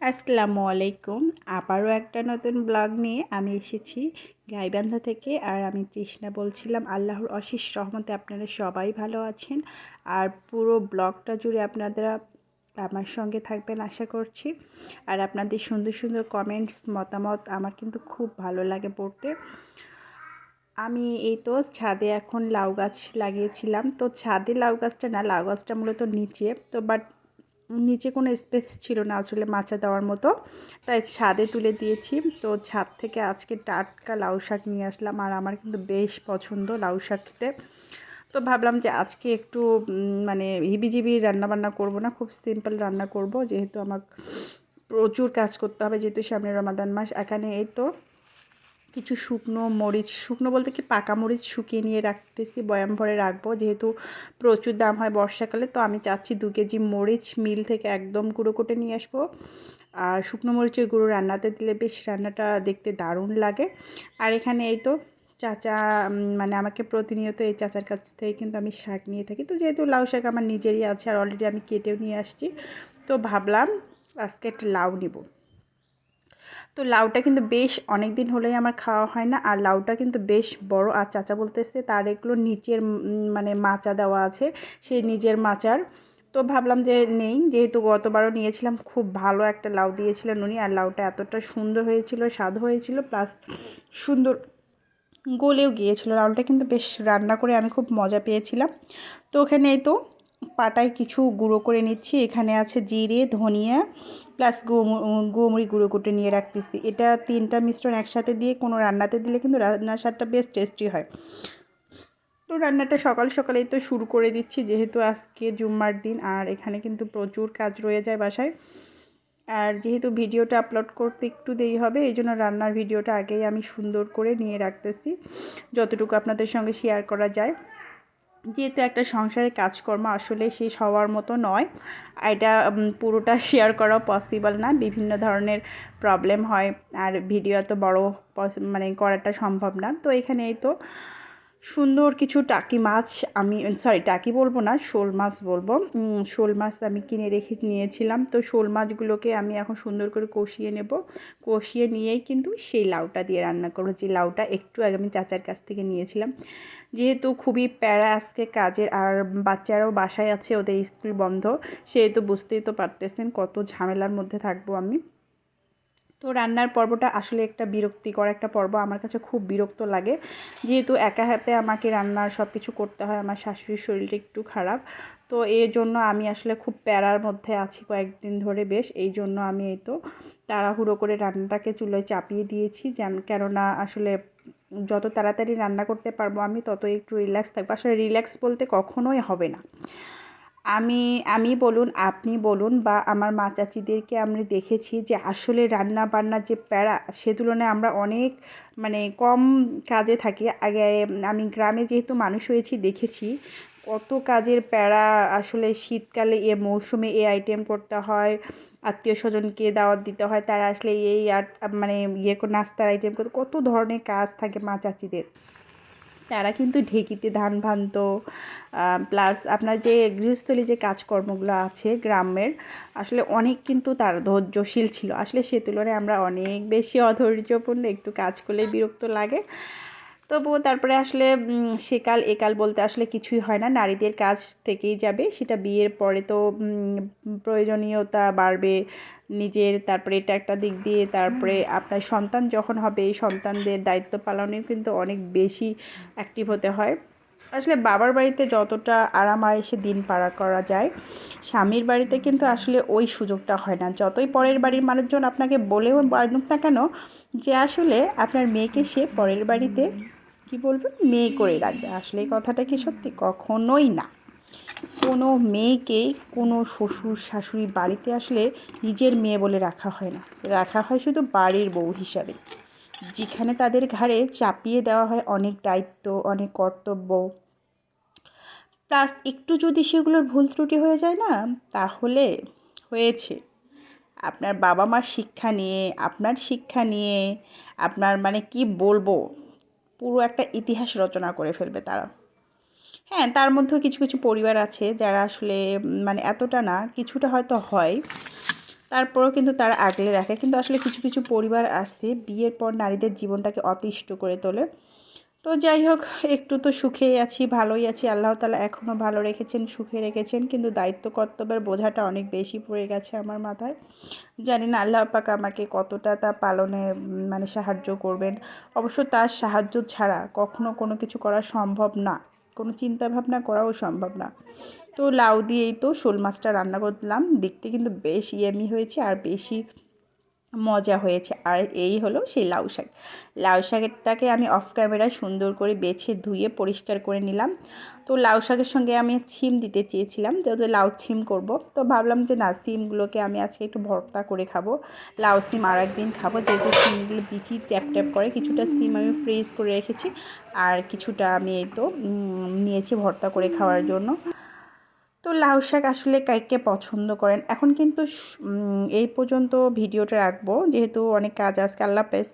আসসালামু আলাইকুম। আবারও একটা নতুন ব্লগ নিয়ে আমি এসেছি গাইবান্ধা থেকে। আর আমি তৃষ্ণা বলছিলাম। আল্লাহর অশেষ রহমতে আপনারা সবাই ভালো আছেন। আর পুরো ব্লগটা জুড়ে আপনারা আমার সঙ্গে থাকবেন আশা করছি। আর আপনাদের সুন্দর সুন্দর কমেন্টস মতামত আমার কিন্তু খুব ভালো লাগে পড়তে। আমি এই তো ছাদে এখন লাউ গাছ লাগিয়েছিলাম। তো ছাদে লাউ গাছটা না, লাউ গাছটা মূলত নিচে তো, বাট নিচে কোনো স্পেস ছিল না আসলে মাচা দেওয়ার মতো, তাই ছাদে তুলে দিয়েছি। তো ছাদ থেকে আজকে টাটকা লাউ শাক নিয়ে আসলাম। আর আমার কিন্তু বেশ পছন্দ লাউ শাক খেতে। তো ভাবলাম যে আজকে একটু মানে হিবিজিবি রান্নাবান্না করব না, খুব সিম্পল রান্না করব, যেহেতু আমার প্রচুর কাজ করতে হবে, যেহেতু সামনে রমাদান মাস। এখানে এই তো কিছু শুকনো মরিচ, শুকনো বলতে কি পাকা মরিচ শুকিয়ে নিয়ে রাখতেছি, বয়াম ভরে রাখবো, যেহেতু প্রচুর দাম হয় বর্ষাকালে। তো আমি চাচ্ছি 2 কেজি মরিচ মিল থেকে একদম গুঁড়ো করে নিয়ে আসবো। আর শুকনো মরিচের গুঁড়ো রান্নাতে দিলে বেশ রান্নাটা দেখতে দারুণ লাগে। আর এখানে এই তো চাচা মানে আমাকে প্রতিনিয়ত এই চাচার কাছ থেকে কিন্তু আমি শাক নিয়ে থাকি। তো যেহেতু লাউ শাক আমার নিজেরই আছে আর অলরেডি আমি কেটেও নিয়ে আসছি, তো ভাবলাম আজকে একটা লাউ নিব। তো লাউটা কিন্তু বেশ অনেক দিন হলেই আমার খাওয়া হয় না। আর লাউটা কিন্তু বেশ বড়। আর চাচা বলতেছে তার এগুলো নিচের মানে মাচা দেওয়া আছে, সেই নিজের মাচার। তো ভাবলাম যে নেই, যেহেতু গতবারও নিয়েছিলাম, খুব ভালো একটা লাউ দিয়েছিলেন উনি। আর লাউটা এতটা সুন্দর হয়েছিল, স্বাদ হয়েছিল, প্লাস সুন্দর গলেও গিয়েছিল। লাউটা কিন্তু বেশ রান্না করে আমি খুব মজা পেয়েছিলাম। তো ওখানে এই তো পাটায় কিছু গুঁড়ো করে নিচ্ছি। এখানে আছে জিরে, ধনিয়া প্লাস গোমরি গুঁড়ো করে নিয়ে রাখতেছি। এটা 3টা মিশ্রণ একসাথে দিয়ে কোনো রান্নাতে দিলে কিন্তু রান্নার স্বাদটা বেশ টেস্টি হয়। তো রান্নাটা সকাল সকালেই তো শুরু করে দিচ্ছি, যেহেতু আজকে জুম্মার দিন। আর এখানে কিন্তু প্রচুর কাজ রয়ে যায় বাসায়। আর যেহেতু ভিডিওটা আপলোড করতে একটু দেরি হবে, এই জন্য রান্নার ভিডিওটা আগেই আমি সুন্দর করে নিয়ে রাখতেছি, যতটুকু আপনাদের সঙ্গে শেয়ার করা যায়। যেহেতু একটা সংসারের কাজকর্ম আসলে শেষ হওয়ার মতো নয়, এটা পুরোটা শেয়ার করা পসিবল না, বিভিন্ন ধরনের প্রবলেম হয়। আর ভিডিও এত বড় মানে করাটা সম্ভব না। তো এখানে এই তো সুন্দর কিছু টাকি মাছ, আমি সরি টাকি বলবো না, শোল মাছ বলবো, শোল মাছ আমি কিনে রেখে নিয়েছিলাম। তো শোল মাছগুলোকে আমি এখন সুন্দর করে কষিয়ে নেব। কষিয়ে নিয়েই কিন্তু সেই লাউটা দিয়ে রান্না করবো, যে লাউটা একটু আগে আমি চাচার কাছ থেকে নিয়েছিলাম। যেহেতু খুবই প্যারা আজকে কাজের, আর বাচ্চারাও বাসায় আছে, ওদের স্কুল বন্ধ, সেহেতু বুঝতেই তো পারতেছেন কত ঝামেলার মধ্যে থাকবো আমি। তো রান্নার পর্বটা আসলে একটা বিরক্তিকর একটা পর্ব, আমার কাছে খুব বিরক্ত লাগে, যেহেতু একা হাতে আমাকে রান্নার সব কিছু করতে হয়। আমার শাশুড়ির শরীরটা একটু খারাপ, তো এর জন্য আমি আসলে খুব প্যারার মধ্যে আছি কয়েকদিন ধরে বেশ। এই জন্য আমি এই তো তাড়াহুড়ো করে রান্নাটাকে চুলোয় চাপিয়ে দিয়েছি, কেননা আসলে যত তাড়াতাড়ি রান্না করতে পারবো আমি, তত একটু রিল্যাক্স থাকবো। আসলে রিল্যাক্স বলতে কখনোই হবে না। আমি আমি বলুন, আপনি বলুন, বা আমার মা চাচিদেরকে আমি দেখেছি যে আসলে রান্না বান্নার যে প্যারা, সে তুলনায় আমরা অনেক মানে কম কাজে থাকি। আগে আমি গ্রামে যেহেতু মানুষ হয়েছি, দেখেছি কত কাজের প্যারা। আসলে শীতকালে এ মৌসুমে এ আইটেম করতে হয়, আত্মীয় স্বজনকে দাওয়াত দিতে হয়, তারা আসলে এই আর মানে নাস্তার আইটেম করতে, কত ধরনের কাজ থাকে মা চাচিদের। তারা কিন্তু ঢেঁকিতে ধান ভানতো, প্লাস আপনার যে গৃহস্থলী যে কাজকর্মগুলো আছে গ্রামের, আসলে অনেক কিন্তু তার ধৈর্যশীল ছিল। আসলে সে তুলনায় আমরা অনেক বেশি অধৈর্যপূর্ণ, একটু কাজ করলেই বিরক্ত লাগে। তবুও তারপরে আসলে সেকাল একাল বলতে আসলে কিছুই হয় না, নারীদের কাজ থেকেই যাবে। সেটা বিয়ের পরে তো প্রয়োজনীয়তা বাড়বে নিজের, তারপরে এটা একটা দিক দিয়ে, তারপরে আপনার সন্তান যখন হবে, এই সন্তানদের দায়িত্ব পালনেও কিন্তু অনেক বেশি অ্যাক্টিভ হতে হয়। আসলে বাবার বাড়িতে যতটা আরাম আয়েসে দিন পার করা যায়, স্বামীর বাড়িতে কিন্তু আসলে ওই সুযোগটা হয় না। যতই পরের বাড়ির মানুষজন আপনাকে বলেও বানুক না কেন যে আসলে আপনার মেয়েকে সে পরের বাড়িতে কি বলবো, মেয়ে করে রাখবে, আসলে এই কথাটা কি সত্যি? কখনোই না। কোনো মেয়েকে কোনো শ্বশুর শাশুড়ি বাড়িতে আসলে নিজের মেয়ে বলে রাখা হয় না, রাখা হয় শুধু বাড়ির বউ হিসাবে, যেখানে তাদের ঘাড়ে চাপিয়ে দেওয়া হয় অনেক দায়িত্ব, অনেক কর্তব্য। প্লাস একটু যদি সেগুলোর ভুল ত্রুটি হয়ে যায় না, তাহলে হয়েছে আপনার বাবা মার শিক্ষা নিয়ে, আপনার শিক্ষা নিয়ে, আপনার মানে কি বলবো, পুরো একটা ইতিহাস রচনা করে ফেলবে তারা। হ্যাঁ, তার মধ্যেও কিছু কিছু পরিবার আছে যারা আসলে মানে এতটা না, কিছুটা হয়তো হয়, তারপরেও কিন্তু তারা আগলে রাখে। কিন্তু আসলে কিছু কিছু পরিবার আছে বিয়ের পর নারীদের জীবনটাকে অতিষ্ঠ করে তোলে। তো যাই হোক, একটু তো সুখেই আছি, ভালোই আছি, আল্লাহ তাআলা এখনও ভালো রেখেছেন, সুখে রেখেছেন, কিন্তু দায়িত্ব কর্তব্যের বোঝাটা অনেক বেশি পড়ে গেছে আমার মাথায়। জানি না আল্লাহ পাক আমাকে কতটা তা পালনে মানে সাহায্য করবেন। অবশ্য তার সাহায্য ছাড়া কখনো কোনো কিছু করা সম্ভব না, কোনো চিন্তা ভাবনা করাও সম্ভব না। তো লাউ দিয়েই তো শোল মাছটা রান্না করলাম, দেখতে কিন্তু বেশ ইয়ামি হয়েছে আর বেশি মজা হয়েছে। আর এই হলো সেই লাউ শাক। লাউ শাকটাকে আমি অফ ক্যামেরায় সুন্দর করে বেছে ধুয়ে পরিষ্কার করে নিলাম। তো লাউ শাকের সঙ্গে আমি ছিম দিতে চেয়েছিলাম, যেহেতু লাউ ছিম করব, তো ভাবলাম যে না, সিমগুলোকে আমি আজকে একটু ভর্তা করে খাবো। লাউ সিম আর একদিন খাবো, যেহেতু সিমগুলো বিচি ট্যাপ ট্যাপ করে। কিছুটা সিম আমি ফ্রিজ করে রেখেছি, আর কিছুটা আমি এই তো নিয়েছি ভর্তা করে খাওয়ার জন্য। তো লাউ শাক আসলে কাকে পছন্দ করেন। এখন কিন্তু এই পর্যন্ত ভিডিওটা রাখবো, যেহেতু অনেক কাজ আজকে। আল্লাহ হাফেজ।